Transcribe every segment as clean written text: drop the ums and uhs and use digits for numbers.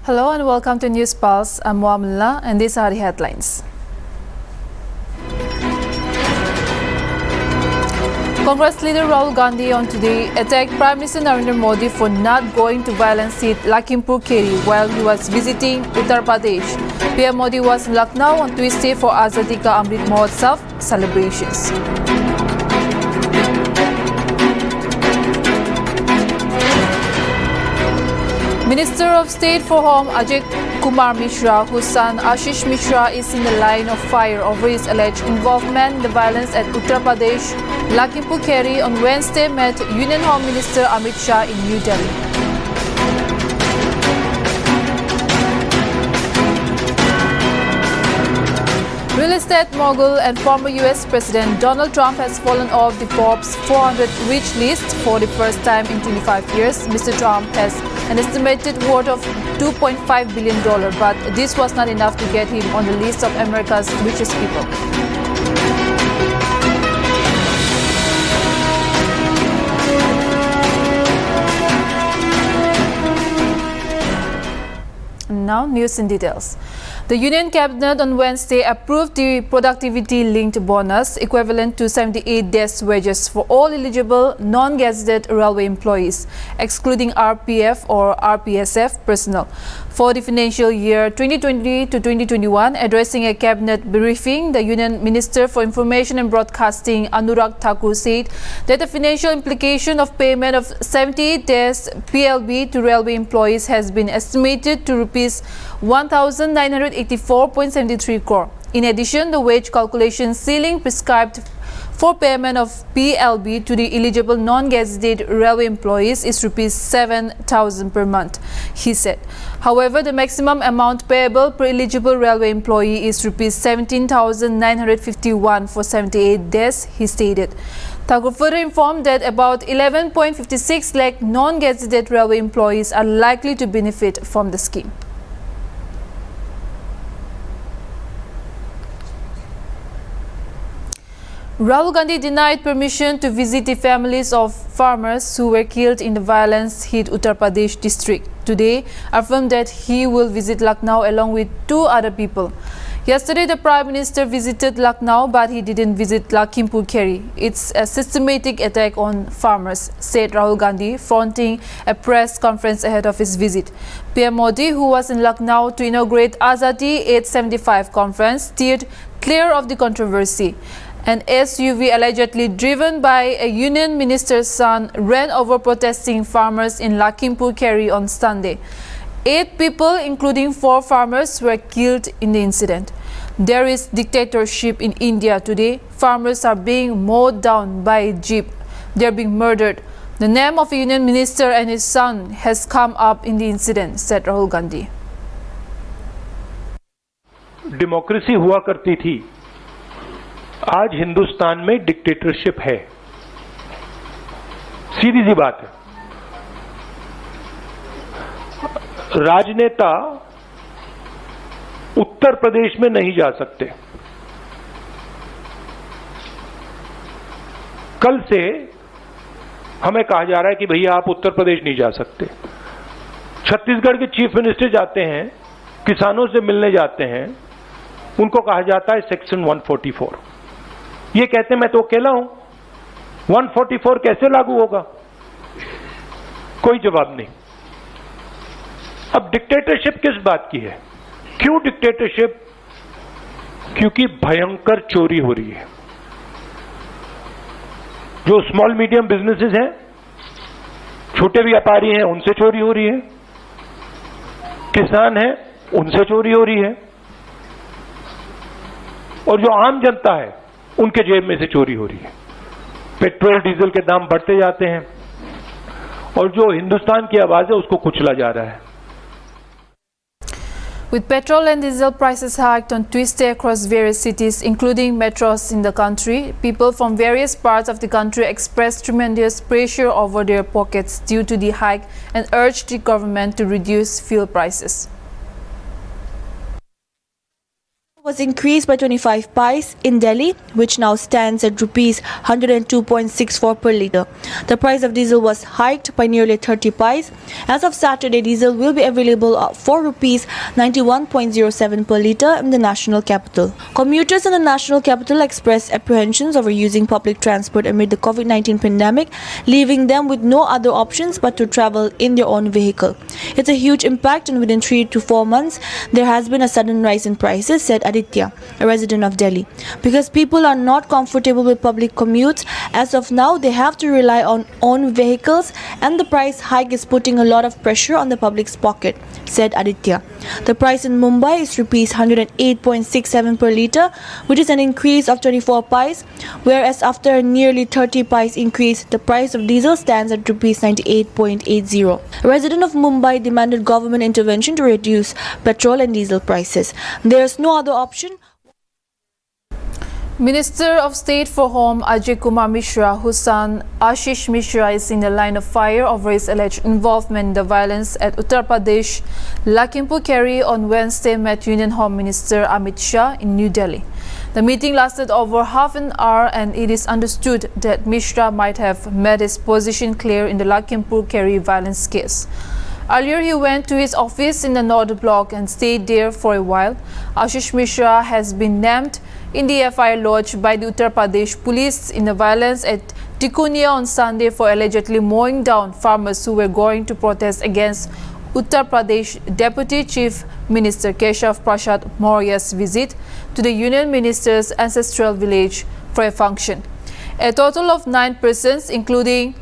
Hello and welcome to News Pulse. I'm Muamala and these are the headlines. Congress leader Rahul Gandhi on today attacked Prime Minister Narendra Modi for not going to violence hit Lakhimpur Kheri while he was visiting Uttar Pradesh. PM Modi was in Lucknow on Tuesday for Azadi Ka Amrit Mahotsav celebrations. Minister of State for Home Ajay Kumar Mishra, whose son Ashish Mishra is in the line of fire over his alleged involvement in the violence at Uttar Pradesh, Lakhimpur Kheri on Wednesday met Union Home Minister Amit Shah in New Delhi. Real estate mogul and former US President Donald Trump has fallen off the Forbes 400 rich list for the first time in 25 years. Mr. Trump has an estimated worth of $2.5 billion, but this was not enough to get him on the list of America's richest people. Now, news in details. The Union Cabinet on Wednesday approved the productivity-linked bonus equivalent to 78 days' wages for all eligible non-gazetted railway employees, excluding RPF or RPSF personnel, for the financial year 2020 to 2021. Addressing a cabinet briefing, the Union Minister for Information and Broadcasting Anurag Thakur said that the financial implication of payment of 78 days PLB to railway employees has been estimated to rupees 1,984.73 crore. In addition, the wage calculation ceiling prescribed for payment of PLB to the eligible non-gazetted railway employees is rupees 7,000 per month, he said. However, the maximum amount payable per eligible railway employee is rupees 17,951 for 78 days, he stated. Thakur further informed that about 11.56 lakh non-gazetted railway employees are likely to benefit from the scheme. Rahul Gandhi denied permission to visit the families of farmers who were killed in the violence-hit Uttar Pradesh district. Today, affirmed that he will visit Lucknow along with two other people. Yesterday, the Prime Minister visited Lucknow, but he didn't visit Lakhimpur Kheri. It's a systematic attack on farmers, said Rahul Gandhi, fronting a press conference ahead of his visit. PM Modi, who was in Lucknow to inaugurate Azadi 875 conference, steered clear of the controversy. An SUV allegedly driven by a union minister's son ran over protesting farmers in Lakhimpur Kheri on Sunday. 8 people, including 4 farmers, were killed in the incident. There is dictatorship in India today. Farmers are being mowed down by a jeep. They are being murdered. The name of a union minister and his son has come up in the incident, said Rahul Gandhi. Democracy हुआ करती थी, आज हिंदुस्तान में dictatorship है। सीधी सी बात है। राजनेता उत्तर प्रदेश में नहीं जा सकते। कल से हमें कहा जा रहा है कि भैया आप उत्तर प्रदेश नहीं जा सकते। छत्तीसगढ़ के चीफ मिनिस्टर जाते हैं, किसानों से मिलने जाते हैं, उनको कहा जाता है सेक्शन 144। ये कहते हैं मैं तो अकेला हूं, 144 कैसे लागू होगा? कोई जवाब नहीं। अब डिक्टेटरशिप किस बात की है? क्यों डिक्टेटरशिप? क्योंकि भयंकर चोरी हो रही है। जो स्मॉल मीडियम बिजनेसेस हैं, छोटे व्यापारी हैं, उनसे चोरी हो रही है। किसान हैं, उनसे चोरी हो रही है। और जो आम जनता है, उनके जेब में से चोरी हो रही है। पेट्रोल डीजल के दाम बढ़ते जाते हैं और जो हिंदुस्तान की आवाज है उसको कुचला जा रहा है। With petrol and diesel prices hiked on Tuesday across various cities, including metros in the country, people from various parts of the country expressed tremendous pressure over their pockets due to the hike and urged the government to reduce fuel prices. was increased by 25 paise in Delhi, which now stands at rupees 102.64 per litre. The price of diesel was hiked by nearly 30 paise. As of Saturday, diesel will be available for rupees 91.07 per litre in the national capital. Commuters in the national capital expressed apprehensions over using public transport amid the COVID-19 pandemic, leaving them with no other options but to travel in their own vehicle. It's a huge impact, and within 3 to 4 months, there has been a sudden rise in prices, said Aditya, a resident of Delhi. Because people are not comfortable with public commutes, as of now they have to rely on own vehicles, and the price hike is putting a lot of pressure on the public's pocket, said Aditya. The price in Mumbai is rupees 108.67 per litre, which is an increase of 24 paise, whereas after a nearly 30 paise increase, the price of diesel stands at rupees 98.80. A resident of Mumbai demanded government intervention to reduce petrol and diesel prices. There is no other option. Minister of State for Home Ajay Kumar Mishra, whose son Ashish Mishra is in the line of fire over his alleged involvement in the violence at Uttar Pradesh, Lakhimpur Kheri on Wednesday met Union Home Minister Amit Shah in New Delhi. The meeting lasted over half an hour, and it is understood that Mishra might have made his position clear in the Lakhimpur Kheri violence case. Earlier, he went to his office in the North Block and stayed there for a while. Ashish Mishra has been named in the FIR lodged by the Uttar Pradesh police in the violence at Tikunia on Sunday for allegedly mowing down farmers who were going to protest against Uttar Pradesh Deputy Chief Minister Keshav Prasad Maurya's visit to the Union Minister's ancestral village for a function. A total of 9 persons, including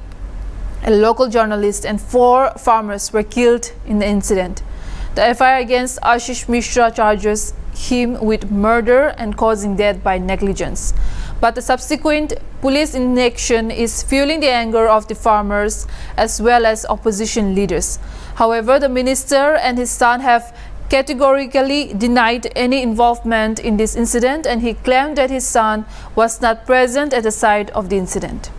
a local journalist and 4 farmers, were killed in the incident. The FIR against Ashish Mishra charges him with murder and causing death by negligence. But the subsequent police inaction is fueling the anger of the farmers as well as opposition leaders. However, the minister and his son have categorically denied any involvement in this incident, and he claimed that his son was not present at the site of the incident.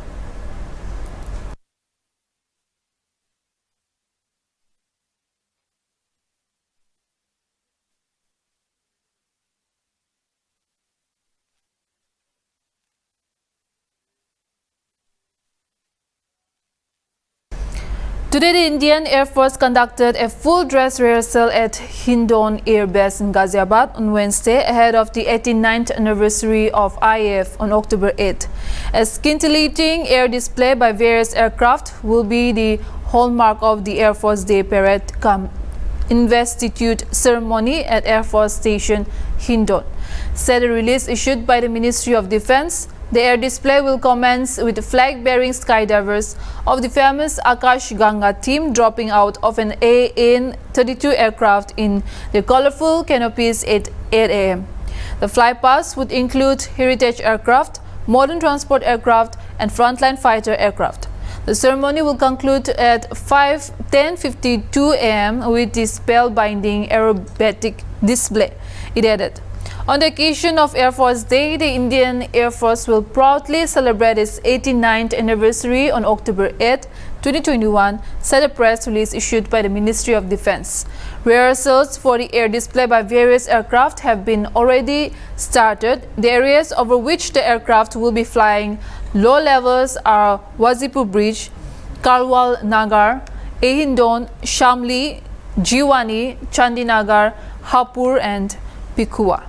Today, the Indian Air Force conducted a full dress rehearsal at Hindon Air Base in Ghaziabad on Wednesday ahead of the 89th anniversary of IAF on October 8. A scintillating air display by various aircraft will be the hallmark of the Air Force Day Parade cum investiture ceremony at Air Force Station Hindon, said a release issued by the Ministry of Defense. The air display will commence with flag-bearing skydivers of the famous Akash Ganga team dropping out of an AN-32 aircraft in the colorful canopies at 8 a.m. The flypast would include heritage aircraft, modern transport aircraft, and frontline fighter aircraft. The ceremony will conclude at 10:52 a.m. with this spellbinding aerobatic display, it added. On the occasion of Air Force Day, the Indian Air Force will proudly celebrate its 89th anniversary on October 8, 2021, said a press release issued by the Ministry of Defense. Rehearsals for the air display by various aircraft have been already started. The areas over which the aircraft will be flying low levels are Wazipur Bridge, Karwal Nagar, Hindon, Shamli, Jiwani, Chandinagar, Hapur, and Pikua.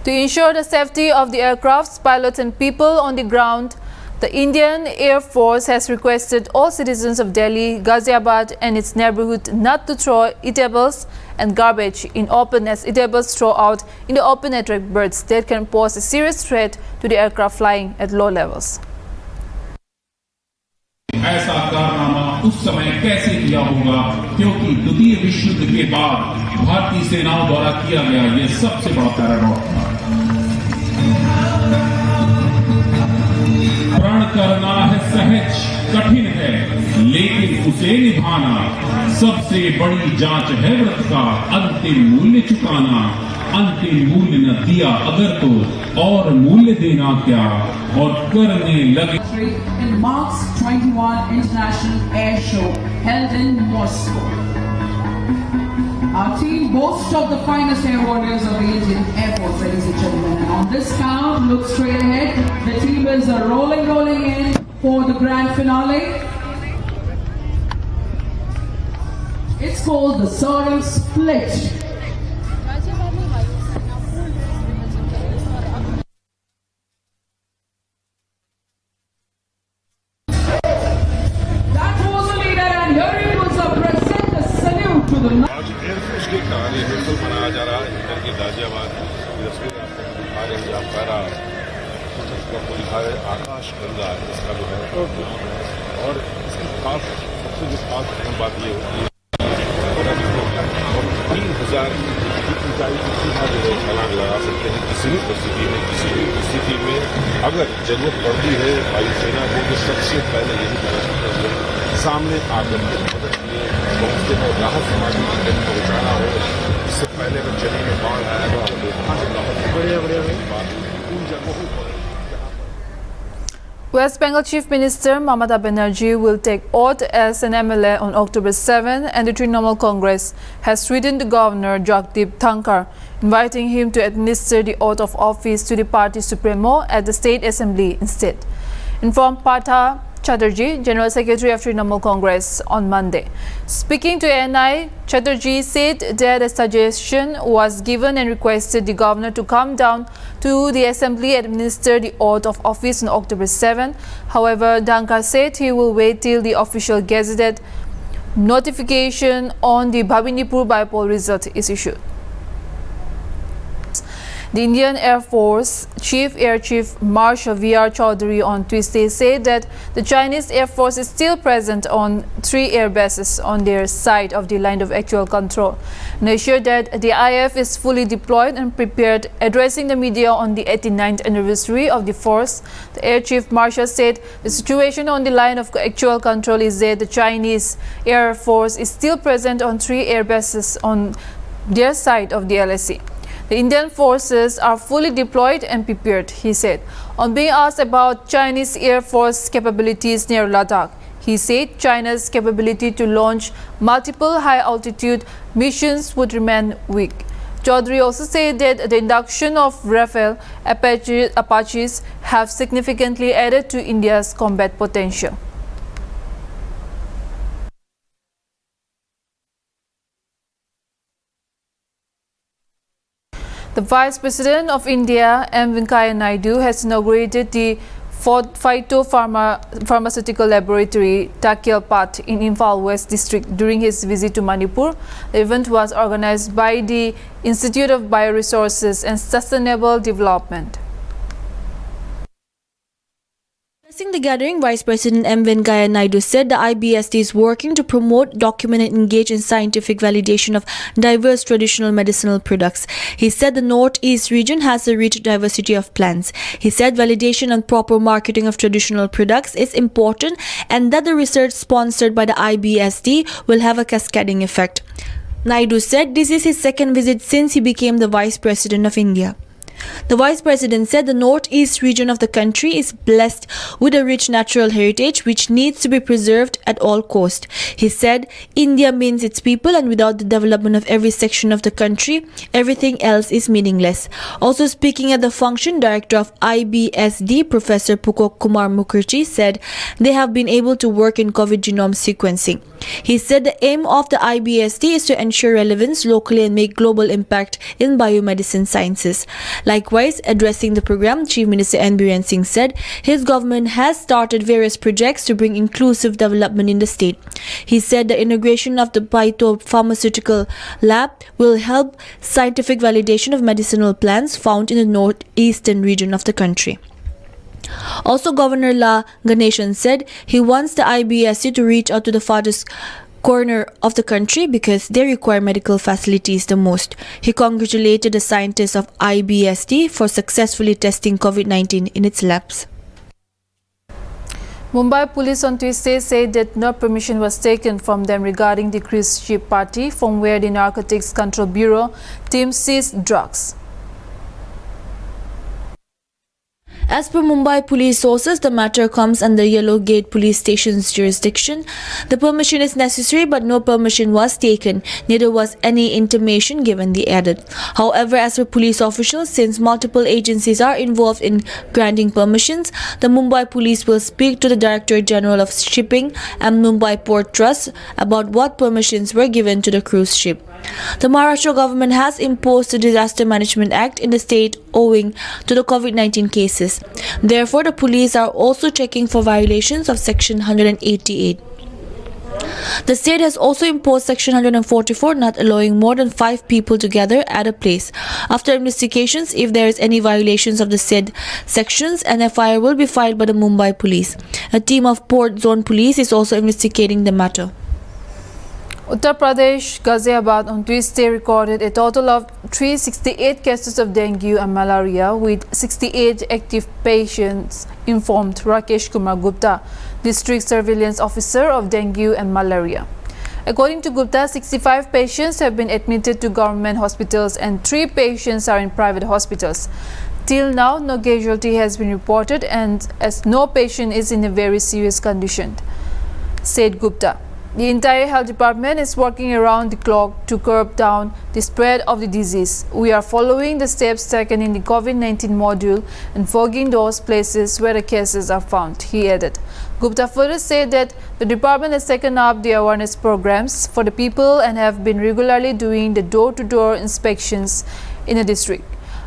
To ensure the safety of the aircrafts, pilots, and people on the ground, the Indian Air Force has requested all citizens of Delhi, Ghaziabad, and its neighborhood not to throw eatables and garbage in open, as eatables thrown out in the open attract birds that can pose a serious threat to the aircraft flying at low levels. ऐसा कारनामा उस समय कैसे किया होगा, क्योंकि द्वितीय विश्व युद्ध के बाद भारतीय सेनाओं द्वारा किया गया यह सबसे बड़ा पैराडॉक्स था। प्रण करना है सहज, कठिन है, लेकिन उसे निभाना सबसे बड़ी जांच है व्रत का। अंतिम मूल्य चुकाना, अंतिम मूल्य न दिया अगर तो और मूल्य देना क्या, और करने लगे। In March 21 International Air Show held in Moscow. Our team boasts of the finest air warriors of the Indian Air Force, ladies and gentlemen. And on this count, look straight ahead. The team is rolling in for the grand finale. It's called the soaring split. आज air force के किनारे महफिल मनाया जा रहा है इधर के गाजियाबाद तस्वीर आपको दिखा रहे हैं पैरा आपको दिखा रहे आकाश गंगा इसका जो है और इसकी खास सबसे जो खास अहम बात ये होती है और 3000 की ऊंचाई की सीधा जो है छलांग लगा सकते हैं किसी भी परिस्थिति में किसी भी स्थिति में अगर जरूरत पड़ती है वायुसेना को तो सबसे पहले यही करना सकते हैं सामने आकर के मदद लिए पहुंचते हो राहत सामग्री तक पहुंचाना हो इससे पहले अगर जमीन में बाढ़ आएगा तो बढ़िया उन जगहों पर West Bengal Chief Minister Mamata Banerjee will take oath as an MLA on October 7, and the Trinamool Congress has written to Governor Jagdeep Dhankar, inviting him to administer the oath of office to the party supremo at the State Assembly instead, informed Partha Chatterjee, General Secretary of Trinamool Congress, on Monday. Speaking to ANI, Chatterjee said that a suggestion was given and requested the governor to come down to the assembly and administer the oath of office on October 7. However, Dhankar said he will wait till the official gazetted notification on the Bhabinipur by-poll result is issued. The Indian Air Force Air Chief Marshal V.R. Chaudhary on Tuesday said that the Chinese Air Force is still present on 3 air bases on their side of the line of actual control, and assured that the IF is fully deployed and prepared. Addressing the media on the 89th anniversary of the force, the Air Chief Marshal said the situation on the line of actual control is that the Chinese Air Force is still present on 3 air bases on their side of the LAC. The Indian forces are fully deployed and prepared, he said. On being asked about Chinese Air Force capabilities near Ladakh, he said China's capability to launch multiple high-altitude missions would remain weak. Chaudhary also said that the induction of Rafale Apaches have significantly added to India's combat potential. The Vice President of India, M. Venkaiah Naidu, has inaugurated the phytopharmaceutical laboratory Takyalpat in Imphal West District during his visit to Manipur. The event was organized by the Institute of Bioresources and Sustainable Development. Addressing the gathering, Vice President M. Venkaiah Naidu said the IBSD is working to promote, document and engage in scientific validation of diverse traditional medicinal products. He said the Northeast region has a rich diversity of plants. He said validation and proper marketing of traditional products is important and that the research sponsored by the IBSD will have a cascading effect. Naidu said this is his second visit since he became the Vice President of India. The Vice President said the Northeast region of the country is blessed with a rich natural heritage which needs to be preserved at all cost. He said, India means its people, and without the development of every section of the country, everything else is meaningless. Also speaking at the function, Director of IBSD, Professor Pukok Kumar Mukherjee, said they have been able to work in COVID genome sequencing. He said the aim of the IBSD is to ensure relevance locally and make global impact in biomedicine sciences. Likewise, addressing the program, Chief Minister N. Biren Singh said his government has started various projects to bring inclusive development in the state. He said the integration of the phytopharmaceutical lab will help scientific validation of medicinal plants found in the northeastern region of the country. Also, Governor La Ganeshan said he wants the IBSC to reach out to the farthest corner of the country because they require medical facilities the most. He congratulated the scientists of IBSD for successfully testing COVID-19 in its labs. Mumbai police on Tuesday said that no permission was taken from them regarding the cruise ship party from where the Narcotics Control Bureau team seized drugs. As per Mumbai police sources, the matter comes under Yellow Gate police station's jurisdiction. The permission is necessary, but no permission was taken. Neither was any intimation given, they added. However, as per police officials, since multiple agencies are involved in granting permissions, the Mumbai police will speak to the Director General of Shipping and Mumbai Port Trust about what permissions were given to the cruise ship. The Maharashtra government has imposed the Disaster Management Act in the state owing to the COVID-19 cases. Therefore, the police are also checking for violations of Section 188. The state has also imposed Section 144, not allowing more than 5 people together at a place. After investigations, if there is any violations of the said sections, an FIR will be filed by the Mumbai police. A team of Port Zone Police is also investigating the matter. Uttar Pradesh, Ghaziabad on Tuesday recorded a total of 368 cases of dengue and malaria with 68 active patients, informed Rakesh Kumar Gupta, District Surveillance Officer of Dengue and Malaria. According to Gupta, 65 patients have been admitted to government hospitals and 3 patients are in private hospitals. Till now, no casualty has been reported and as no patient is in a very serious condition, said Gupta. The entire health department is working around the clock to curb down the spread of the disease. We are following the steps taken in the COVID-19 module and fogging those places where the cases are found, he added. Gupta further said that the department has taken up the awareness programs for the people and have been regularly doing the door-to-door inspections in the district.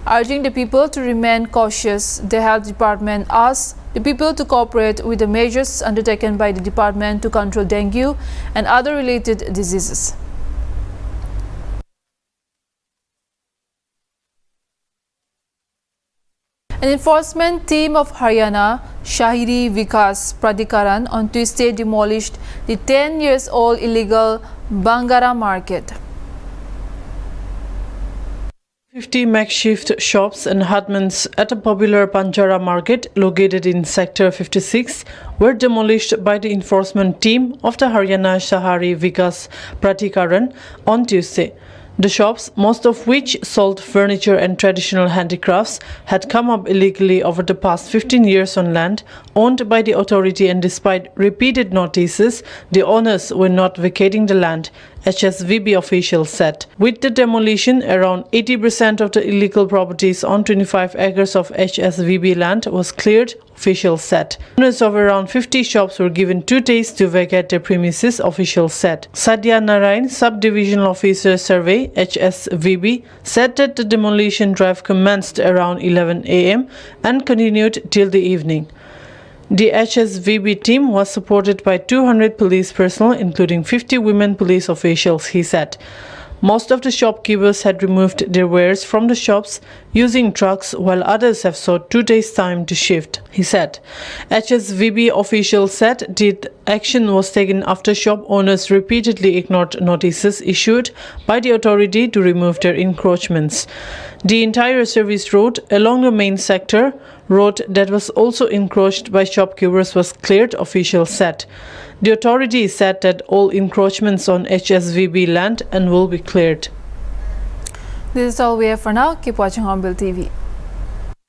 Urging the people to remain cautious, the health department asks the people to cooperate with the measures undertaken by the department to control dengue and other related diseases. An enforcement team of Haryana Shahri Vikas Pradhikaran on Tuesday demolished the 10-year-old illegal Bangara market. 50 makeshift shops and hutments at a popular Banjara market located in Sector 56 were demolished by the enforcement team of the Haryana Shahri Vikas Pradhikaran on Tuesday. The shops, most of which sold furniture and traditional handicrafts, had come up illegally over the past 15 years on land owned by the authority, and despite repeated notices, the owners were not vacating the land, HSVB officials said. With the demolition, around 80% of the illegal properties on 25 acres of HSVB land was cleared, officials said. Owners of around 50 shops were given 2 days to vacate their premises, officials said. Sadhya Narayan, Subdivisional Officer Survey, HSVB, said that the demolition drive commenced around 11 a.m. and continued till the evening. The HSVB team was supported by 200 police personnel, including 50 women police officials, he said. Most of the shopkeepers had removed their wares from the shops using trucks, while others have sought 2 days' time to shift, he said. HSVB officials said the action was taken after shop owners repeatedly ignored notices issued by the authority to remove their encroachments. The entire service road along the main sector road that was also encroached by shopkeepers was cleared, officials said. The authority said that all encroachments on HSVB land and will be cleared. This is all we have for now. Keep watching Hornbill TV.